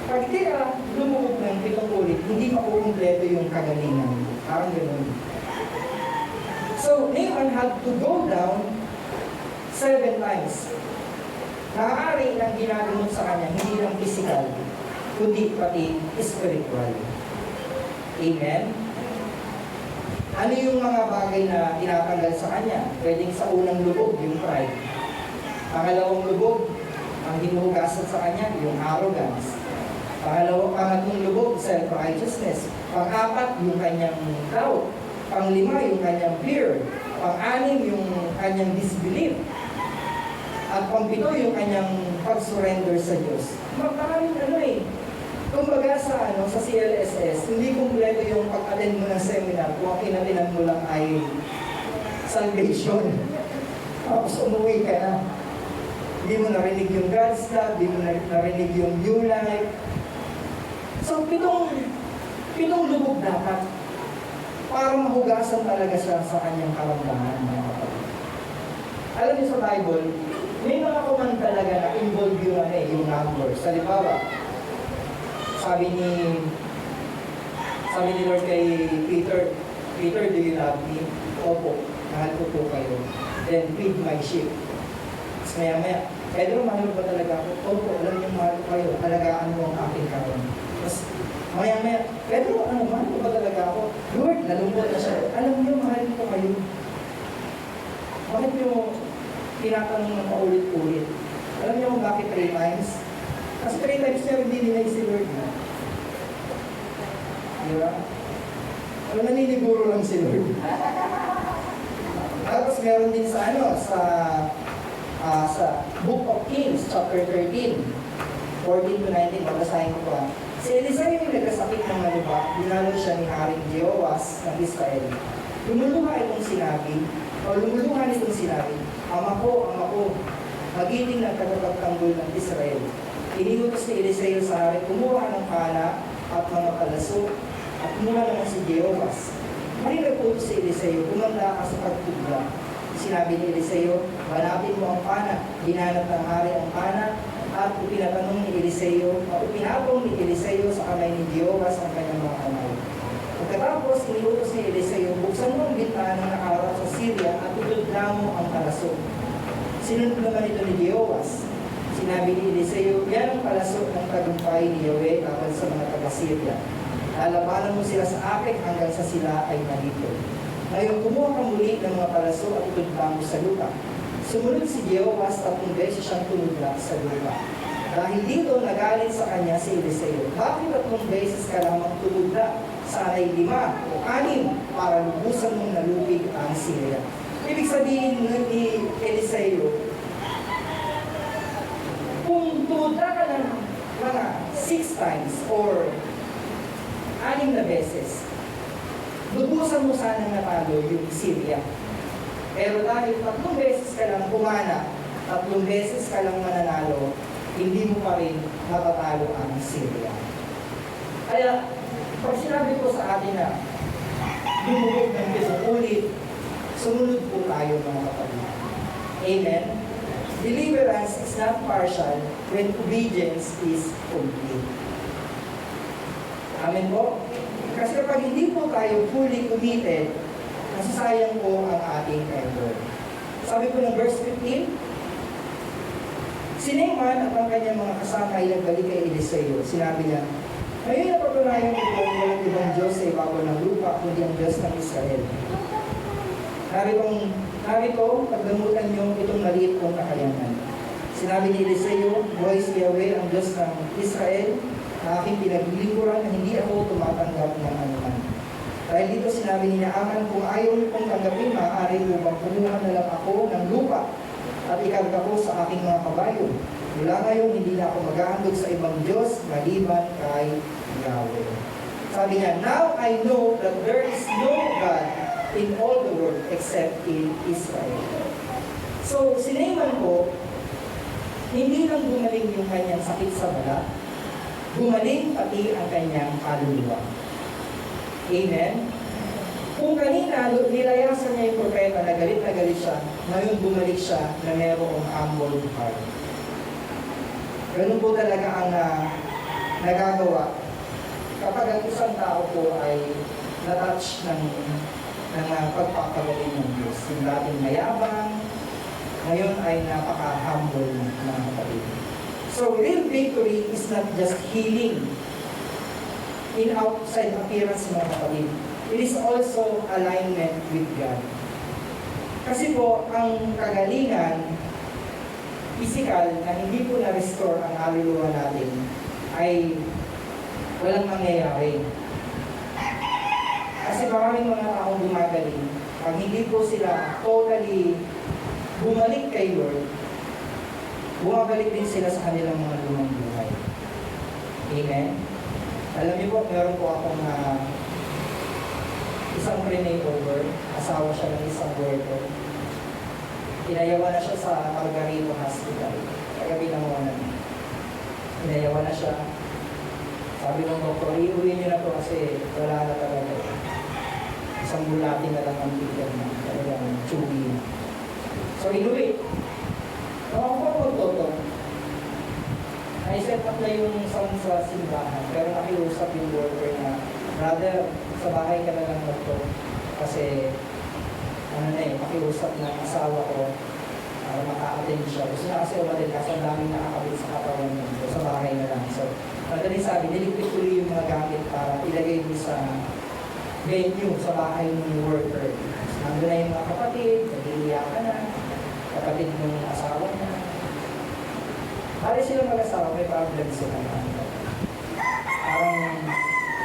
pag di ka lumubog ng 7 ulit, hindi makukumpleto yung kagalingan. Parang gano'n. So, Naaman had to go down 7 times. Nakakari ng ginagamot sa kanya, hindi lang physical, kundi pati spiritual. Amen? Ano yung mga bagay na tinatanggal sa kanya? Pwedeng sa unang lubog, yung pride. Pangalawang lubog, ang hinuhugasan sa kanya, yung arrogance. Pangatlong lubog, self-righteousness. Pang-apat, yung kanyang doubt. Pang-5, yung kanyang fear. Pang-6, yung kanyang disbelief. At pang-pito yung kanyang pag-surrender sa Diyos. Maraming kumbaga sa CLSS, hindi kumpleto yung pag-attend mo ng seminar kung ang kinatinan mo lang ay salvation. Tapos umuwi ka na. Hindi mo narinig yung God's love, hindi mo narinig yung new life. So, pitong lubog dapat para mahugasan talaga siya sa kanyang karamdaman, mga kapatid. Alam niyo sa Bible, may mga command talaga na involve yung numbers. Halimbawa, sabi ni Lord kay Peter, Peter, do you love me? Opo, mahal ko po kayo. Then feed my sheep. Tapos maya, Pedro, mahal ba talaga ako? Opo, alam niyo mahal ko kayo. Alagaan mo ang aking karon. Tapos maya, Pedro, mahal ko ba talaga ako? Lord, nalungkot na siya. Alam niyo, mahal ko kayo. Bakit niyo tinatanong ng paulit-ulit? Alam niyo kung bakit 3 times? Kasi 3 times niya hindi dinay si Lord na. Diba? Alam, naniniguro lang si Lord. Tapos meron din sa Book of Kings, chapter 13, 14 to 19, babasahin ko pa. Si Eliseo yung nagkasakit ng maluba, dinalo siya ni Haring Jehoas ng Israel. Lumuluha itong sinabi, Ama ko, magiting ng tagapagtanggol ng Israel. Iniutos ni Eliseo sa hari, kumuha ng pana at mga palaso, at kumuha naman si Jehoas. Muli nagputos si Eliseo, kumanda ka sa pagtugla. Sinabi ni Eliseo, banapin mo ang pana. Dinanap ng hari ang pana, at ipinatong ni Eliseo sa kamay ni Jehoas ang kanyang mga kamay. Pagkatapos, iniutos ni Eliseo, buksan mo ang bintana na nakaharap sa Syria at itudla mo ang palaso. Sinunod naman ito ni Jehoas. Sinabi ni Eliseo, yan ang palaso ng tagumpay ni Yahweh laban sa mga taga-Syria. Lalabanan mo sila sa akin hanggang sa sila ay malito. Ngayon, kumuha ka muli ng mga palaso at itudla mo sa lupa. Sumunod si Jehoas 3 beses siyang tumudla sa lupa. Dahil dito, nagalit sa kanya si Eliseo. Bakit 3 beses ka lamang tumudla? Sana'y 5 o 6 para lubusan mong nalupig ang Syria. Ibig sabihin ni Eliseo, kung tumudla ka ng mga 6 times or 6 na beses, lubusan mo sanang natalo yung Syria. Pero dahil 3 beses ka lang pumana, 3 beses ka lang mananalo, hindi mo pa rin matatalo ang Syria. Kaya, pag sinabi ko sa atin na lumubog ng 7 ulit, sumunod po tayo mga kapatid. Amen? Deliverance is not partial when obedience is complete. Amen po? Kasi kapag hindi po tayo fully committed, nasasayang po ang ating effort. Sabi po ng verse 15, si Naaman at ang kanyang mga kasama ay nagbalik kay Eliseo. Sinabi niya, ngayon napatunayan ko kung walang ibang Diyos sa ibabaw ng lupa, kundi ang Diyos ng Israel. Narito, pagdamutan niyo itong maliit kong kakayanan. Sinabi ni Eliseo, buhay si Yahweh, ang Diyos ng Israel, na aking pinaglilingkuran na hindi ako tumatanggap ng anuman. Dahil dito sinabi ni Naaman, kung ayaw niyo kong tanggapin, maaari mo bang kumuha na lang ako ng lupa at ikarga ko sa aking mga kabayo. Mula ngayon, hindi na ako maghahandog sa ibang Diyos maliban kay Yahweh. Sabi niya, now I know that there is no God in all the world except in Israel. So, si Naaman po, hindi lang gumaling yung kanyang sakit sa balat, gumaling pati ang kanyang kaluluwa. Amen? Kung kanina, nilayasan niya yung propeta na galit siya, ngayon bumalik siya na mayroong humble heart. Ganun po talaga ang nagagawa kapag ang isang tao po ay na-touch ng pagpapagaling ng Diyos. Yung dating mayabang, ngayon ay napaka-humble ng kapatid. So, real victory is not just healing in outside appearance, mga kapatid. It is also alignment with God. Kasi po, ang kagalingan, physical, na hindi po na-restore ang kaluluwa natin, ay walang mangyayari. Kasi maraming mga taong gumagaling, pag hindi po sila totally bumalik kay Lord, bumabalik din sila sa kanilang mga lumang buhay. Amen? Alam niyo po, meron po akong isang pre over, asawa siya ng isang worker. Inayawan na siya sa Margarito Hospital. Kagabi ng una. Inayawan na siya. Sabi ng doktor, iuwi niyo na to kasi wala na talaga. Isang bulati na lang ang bigyan na. Talagang tsubi na. So, inuwi. Nung ako po magtoto, na-set up na yung sound sa simbahan, pero nakiusap yung worker na, brother, sa bahay ka na lang magto. Kasi, makiusap na asawa ko para maka-attend siya. Gusto na kasi umatid kasi ang daming nakakabit sa katawan mo. So, sa bahay na lang. So, madaling sabi, niligpit tuloy yung mga gamit para ilagay mo sa venue, sa bahay ng worker. So, nandun na yung mga kapatid, nag-iiyak ka na, kapatid ng asawa niya. Pare sila mag-asawa, may problem sila. Parang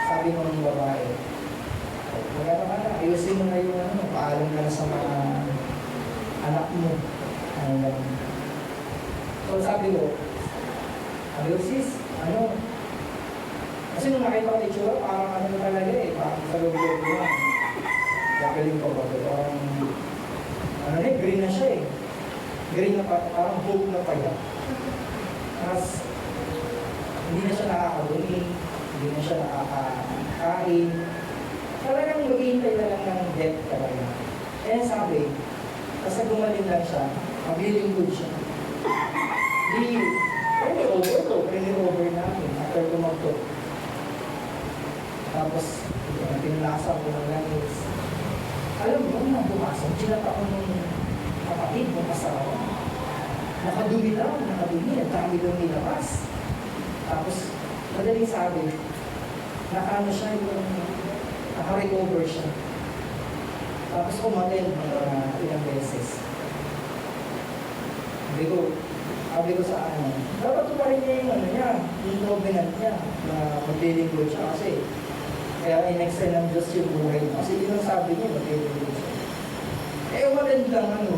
sabi ng babae, magano ka na, ayusin mo na yung paalam ka na sa mga anak mo. So sabi ko, sis, kasi nung nakita ko itsura, parang talaga parang sa loob-loob mo. Gagaling ko ba ito? Parang, green na siya Green na parang hope na paya. Tapos, hindi na siya nakakadumi, hindi na siya nakakain. Talagang maghihintay na lang ng death talaga. Kaya sabi, kasi gumaling lang siya, maglilingkod siya. Pwede over namin after kumagto. Tapos, pinulasan ko ng langis. Alam mo, nang pumasok, sinata ko ng kapatid ng asawa. Nakadumi lang, ang dami lang nilabas. Tapos, madaling sabi, nakaano siya naka-recover siya. Tapos umaten ilang beses. Sabi ko sa dapat tumarin niya yung covenant niya na maglilingkod siya kasi kaya in-extend ng Diyos yung buhay niya. Kasi yun ang sabi niya, maglilingkod siya. Umaten lang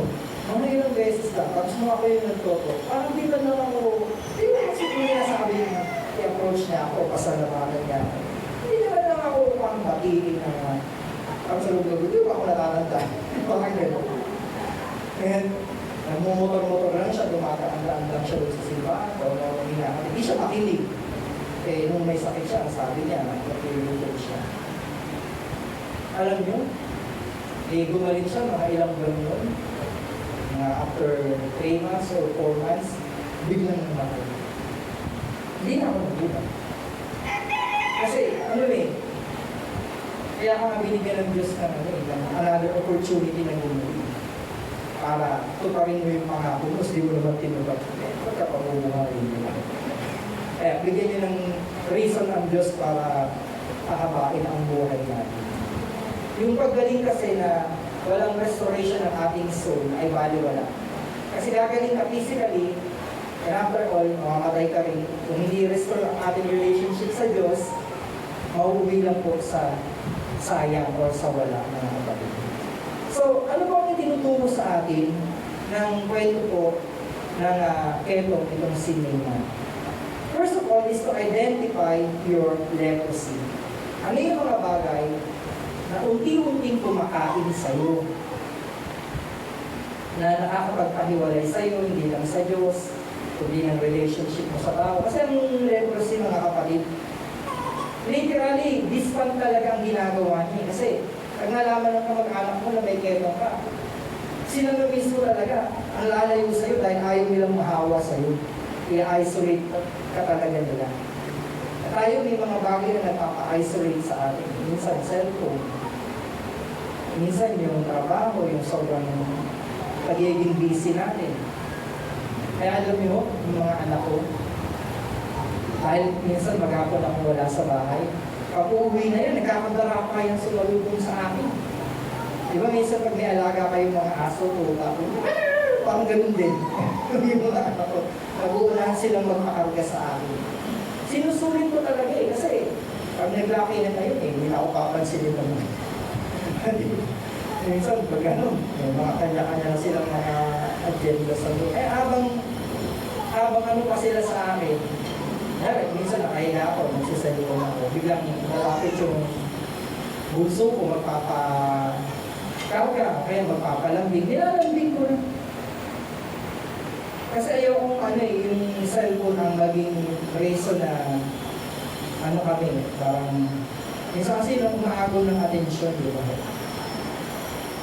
mga ilang beses lang, tapos mga kayo nagtoto, parang di ba naman ako, di ba kasi pinasabi niya, i-approach niya ako, pasalamatan niya ako. Hindi naman lang ako parang batiin na tapos sa loob-loob, di ba ako natatanda? Bakit gano'n? And, nagmumotor-motor lang siya, dumataan lang siya doon sa simbahan, hindi siya makinig. Nung may sakit siya, ang sabi niya, nagpapilulog siya. Alam niyo, gumaling siya mga ilang buwan yun. After 3 months or 4 months, biglang namatay. Hindi na ako nagulat. Kasi, kaya ka nga binigyan ng Diyos ng another opportunity na gumuli. Para tuparin mo yung pangako mo, hindi mo naman tinubag. Pagkapabubuhay nila. Kaya bigyan niyo ng reason ang Diyos para pahabain ang buhay natin. Yung paggaling kasi na walang restoration ng ating soul ay baliwala. Kasi gagaling ka physically, and after all, mamamatay ka rin. Kung hindi restore ang ating relationship sa Diyos, mauuwi lang po sa sayang o sa wala mga kapatid. So, ano po ang tinuturo sa atin ng kwento po ng itong sinima? First of all is to identify your leprosy. Ano yung mga bagay na unti-unting kumakain sa'yo, na nakakapagpahiwalay sa'yo, hindi lang sa Diyos, kundi ng relationship mo sa tao. Kasi ang leprosy, mga kapatid, literally, dispan talaga ang ginagawa niya. Kasi, pag nalaman ng kamag-anak mo na may ketong ka, sila na mismo talaga ang lalayo sa'yo dahil ayaw nilang mahawa sa'yo. I-isolate ka talaga nila. Tayo may mga bagay na nagpapa-isolate sa atin. Minsan, cellphone. Minsan, yung trabaho, yung sobrang pagiging busy natin. Kaya alam niyo, yung mga anak ko, dahil minsan maghapon ako wala sa bahay, pag uuwi na yan, nagkakadara pa yung sumalubong sa akin. Di ba minsan pag may alaga kayong mga aso, parang ganun din. Yung mga anak ko, nag-uunahan silang magpakarga sa akin. Sinusulit ko talaga kasi pag naglaki na tayo hindi na ako papansinin naman. Minsan pag may mga kanya-kanya na silang mga agenda sa buhay. habang ano pa sila sa akin, minsan nakahiga ako, nagsiselfone ako, biglang malapit yung bunso ko, magpapakarga, kaya magpapalambing, nilalambing ko na. Kasi ayaw kong yung cellphone ang maging reason na kami, parang minsan kasi nung umaagol ng atensyon, di ba?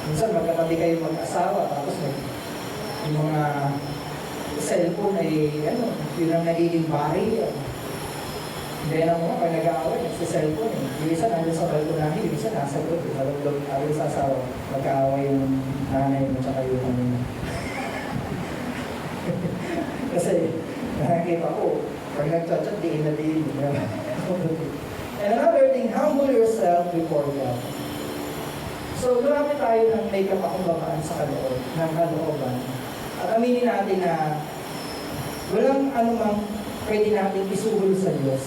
Minsan magkatabi kayo mag-asawa, tapos yung mga cellphone ay yun ang nagiging barrier. Hindi na mo, pag nag-aaway, sa cellphone Yung isa nandun sa balkonahe, yung isa nasa loob. Ayaw sa asawa, magkaaway yung nanay mo tsaka yung Kasi nakakita ko, pag nag-chat-chat, diin na diin. And another thing, humble yourself before God. So, lumapit tayo ng may kapakumbabaan sa kalooban. At aminin natin na walang anumang pwede natin isuhol sa Diyos.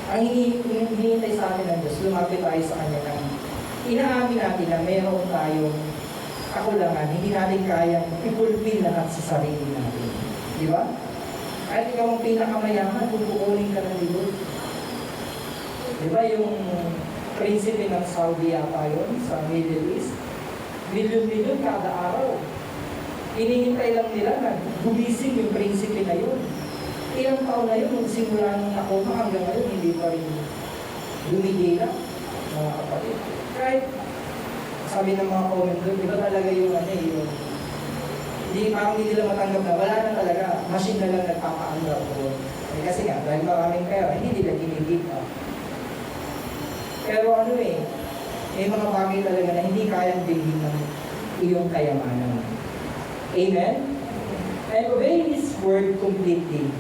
Ang hinihintay sa atin ng Diyos, lumapit tayo sa Kanya ng inaamin natin na meron tayong kakulangan, hindi natin kayang ipulpil lahat sa sarili natin. Di ba? Kahit ikaw ang pinakamayaman, pupukunin ka ng libod. Di ba yung prinsipe ng Saudi yata yun, sa Middle East? Milyon-milyon kada araw. Inihintay lang nila na gumising yung prinsipe na yun. Ilang taon na yun, nung simula nung nakoma hanggang ngayon, hindi pa rin lumigila, mga kapatid. Kahit sabi ng mga comment doon, iba talaga yung parang hindi nila matanggap na wala na talaga, machine na lang nagpapaanggap ko. Kasi nga, dahil maraming pera, hindi nila ginigit up. Pero may mga bagay talaga na hindi kayang bilhin ng iyong kayamanan. Amen? And obey His word completely.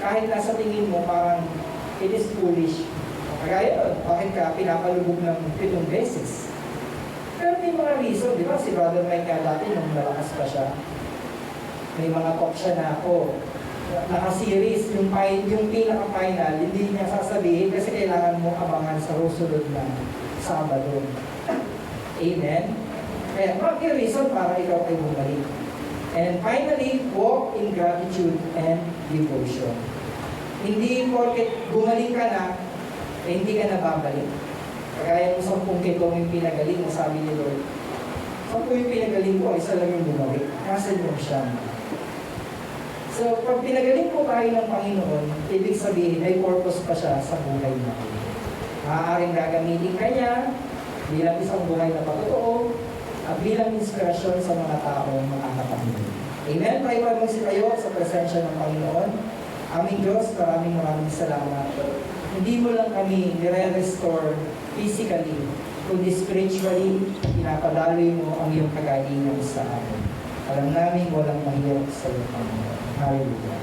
Kahit nasa tingin mo, parang it is foolish. Kagaya yun, bakit ka pinapalubog ng 7 beses? Pero may mga reason, di ba? Si Brother Mike nga dati, nung malakas pa siya, may mga talk siya na naka-series, yung pinaka-final, hindi niya sasabihin kasi kailangan mo abangan sa susunod na Sabado. Amen? Kaya, may reason para ikaw ay bumalik. And finally, walk in gratitude and devotion. Hindi porket gumaling ka na, hindi ka na babalik. Kaya yung 10 kitong yung pinagaling mo, sabi ni Lord, 10 yung pinagaling ko, isa lang yung bumalik. Nasaan yung siya? So, pag pinagaling po tayo ng Panginoon, ibig sabihin, may purpose pa siya sa buhay natin. Maaaring gagamitin ka niya bilang isang buhay na patotoo at bilang inspirasyon sa mga taong makakapamilya. Amen? Tayo pa magsitayo sa presensya ng Panginoon. Aming Diyos, maraming salamat. Hindi mo lang kami nire-restore physically, kundi spiritually, pinapadaloy mo ang iyong kagalingan sa amin. Alam namin walang mahirap sa iyo, Panginoon. Hallelujah.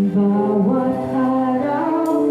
Bawat araw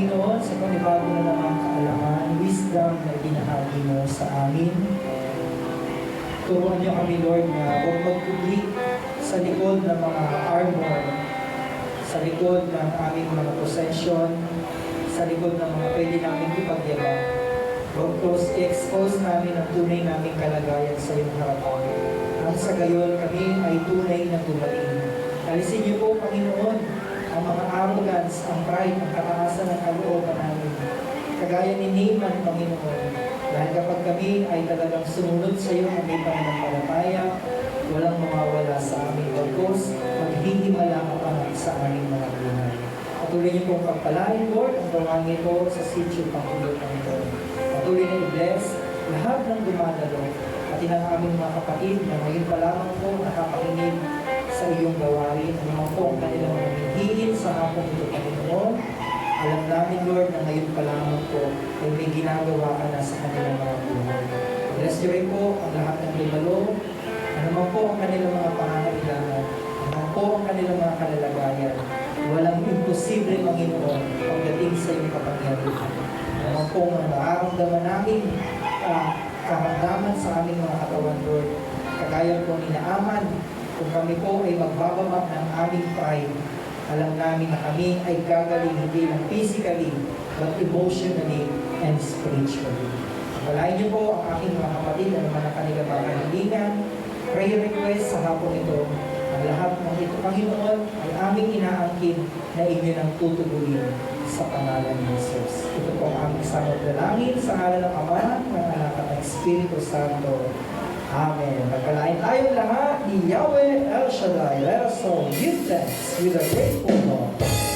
Panginoon, sa panibago na naman kaalaman, wisdom na ibinahagi mo sa amin. Turuan niyo kami, Lord, na huwag magkubli sa likod ng mga armor, sa likod ng aming mga possession, sa likod ng mga pwede namin ipagyabang. Huwag i-expose namin ang tunay naming kalagayan sa iyong harapan. Ang sa gayon kami ay tunay na gumaling. Alisin niyo po, Panginoon, ang mga arrogance, ang pride, ang kataasan ng kalooban namin. Kagaya ni Naaman, Panginoon, dahil kapag kami ay talagang sumunod sa iyo at may pananampalataya, walang mawawala sa aming bagkos, maghihimala ka pa sa aming mga buhay. Patuloy niyo pong pagpalain, Lord, ang gawain po sa sitio Panginoon ng ito. Patuloy na i-bless lahat ng dumadalo at ang aming mga kapatid na ngayon pa lamang po nakapakinig sa iyong gawain. Ano man po ang kanilang hihingin sa hapong ito, Panginoon. Alam namin, Lord, na ngayon pa lamang po ay may ginagawa ka na sa kanilang mga buhay. Bless niyo rin po ang lahat ng dumalo. Ano man po ang kanilang mga pangangailangan. Ano man po ang kanilang mga kalalagayan. Walang imposible, Panginoon, pagdating sa iyong kapangyarihan. Ano man po ang nararamdaman namin karamdaman sa aming mga katawan, Lord. Kagaya po ni Naaman, kung kami po ay magbababa ng aming pride, alam namin na kami ay gagaling hindi lang physically, but emotionally and spiritually. Pagpalain niyo po ang aking mga kapatid na naman ang kanilang mga kahilingan, prayer request sa hapon ito. Ang lahat ng ito, Panginoon, ay aming inaangkin na inyo nang tutuguin sa pangalan ni Jesus. Ito po ang aming samot dalangin sa ngalan ng Ama, ng Anak at ng Espiritu Santo. Amen. Pagpalain tayong lahat ni Yahweh El Shaddai. Let us all give thanks with a grateful heart.